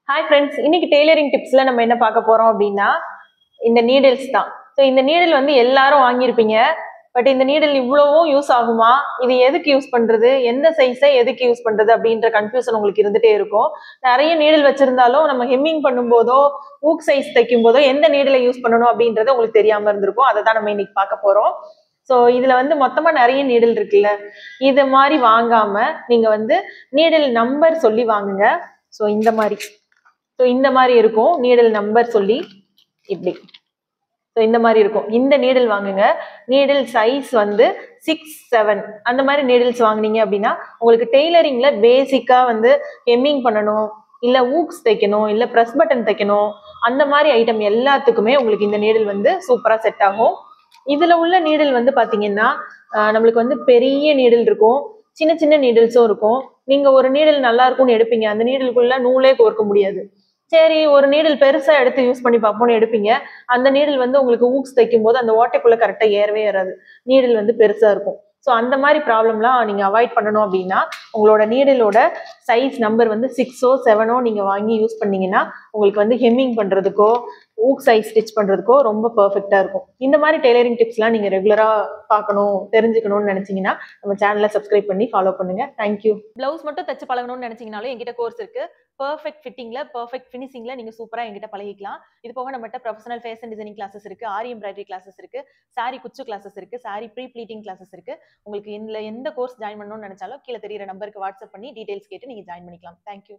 Hi friends, இன்னைக்கு tailoring டிப்ஸ்ல நம்ம என்ன பார்க்க போறோம் அப்படின்னா இந்த நீடில்ஸ் தான். ஸோ இந்த நீடில் வந்து எல்லாரும் வாங்கியிருப்பீங்க. பட் இந்த நீடில் இவ்வளவும் யூஸ் ஆகுமா, இது எதுக்கு யூஸ் பண்றது, எந்த சைஸை எதுக்கு யூஸ் பண்றது அப்படின்ற கன்ஃபியூஷன் உங்களுக்கு இருந்துட்டே இருக்கும். நிறைய நீடில் வச்சிருந்தாலும் நம்ம ஹெம்மிங் பண்ணும்போதோ ஊக் சைஸ் தைக்கும் போதோ எந்த நீடிலை யூஸ் பண்ணணும் அப்படின்றது உங்களுக்கு தெரியாம இருந்திருக்கும். அதை தான் நம்ம இன்னைக்கு பார்க்க போறோம். ஸோ இதுல வந்து மொத்தமா நிறைய நீடில் இருக்குல்ல, இது மாதிரி வாங்காம நீங்க வந்து நீடில் நம்பர் சொல்லி வாங்குங்க. ஸோ இந்த மாதிரி இருக்கும் நீடில் நம்பர் சொல்லி, இப்படி இந்த மாதிரி இருக்கும். இந்த நீடில் வாங்குங்க. நீடில் சைஸ் வந்து 6-7 அந்த மாதிரி நீடில்ஸ் வாங்குனீங்க அப்படின்னா உங்களுக்கு டெய்லரிங்ல பேசிக்கா வந்து ஹெம்மிங் பண்ணணும், இல்ல ஊக்ஸ் தைக்கணும், இல்ல பிரஸ் பட்டன் தைக்கணும், அந்த மாதிரி ஐட்டம் எல்லாத்துக்குமே உங்களுக்கு இந்த நீடில் வந்து சூப்பரா செட் ஆகும். இதுல உள்ள நீடில் வந்து பாத்தீங்கன்னா நம்மளுக்கு வந்து பெரிய நீடில் இருக்கும், சின்ன சின்ன நீடில்ஸும் இருக்கும். நீங்க ஒரு நீடில் நல்லா இருக்கும்னு எடுப்பீங்க, அந்த நீடிலுக்குள்ள நூலே கோர்க்க முடியாது. சரி, ஒரு நீடில் பெருசா எடுத்து யூஸ் பண்ணி பார்ப்போம்னு எடுப்பீங்க. அந்த நீடில் வந்து உங்களுக்கு ஊக்ஸ் தைக்கும் போது அந்த ஓட்டைக்குள்ள கரெக்டா ஏறவே ஏறாது, நீடில் வந்து பெருசா இருக்கும். ஸோ அந்த மாதிரி ப்ராப்ளம்லாம் நீங்க அவாய்ட் பண்ணணும் அப்படின்னா உங்களோட நீடிலோட சைஸ் நம்பர் வந்து 6ஓ 7ஓ நீங்க வாங்கி யூஸ் பண்ணீங்கன்னா உங்களுக்கு வந்து ஹெம்மிங் பண்றதுக்கோ ஊக் சைஸ் ஸ்டிச் பண்றதுக்கோ ரொம்ப பெர்ஃபெக்டா இருக்கும். இந்த மாதிரி டெய்லரிங் டிப்ஸ்லாம் நீங்க ரெகுலரா பார்க்கணும், தெரிஞ்சுக்கணும்னு நினைச்சீங்கன்னா நம்ம சேனலை சப்ஸ்கிரைப் பண்ணி ஃபாலோ பண்ணுங்க. தேங்க்யூ. பிளவுஸ் மட்டும் தச்சு பழகணும்னு நினைச்சீங்கனாலும் என்கிட்ட கோர்ஸ் இருக்கு. பெர்ஃபெக்ட் ஃபிட்டிங்ல, பெர்ஃபெக்ட் ஃபினிஷிங்ல நீங்க சூப்பரா என்கிட்ட பழகிக்கலாம். இது போக நம்மகிட்ட ப்ரொஃபஷனல் ஃபேஷன் டிசைனிங் கிளாஸஸ் இருக்கு, ஆரி எம்ப்ராய்டரி கிளாஸஸ் இருக்கு, சாரி குச்சு கிளாஸஸ் இருக்கு, சாரி ப்ரீ ப்ளீட்டிங் கிளாஸஸ் இருக்கு. உங்களுக்கு எந்த கோர்ஸ் ஜாயின் பண்ணணும்னு நினைச்சாலும் கீழே தெரியுற நம்பருக்கு வாட்ஸ்அப் பண்ணி டீடைல்ஸ் கேட்டு நீங்க ஜாயின் பண்ணிக்கலாம். தேங்க்யூ.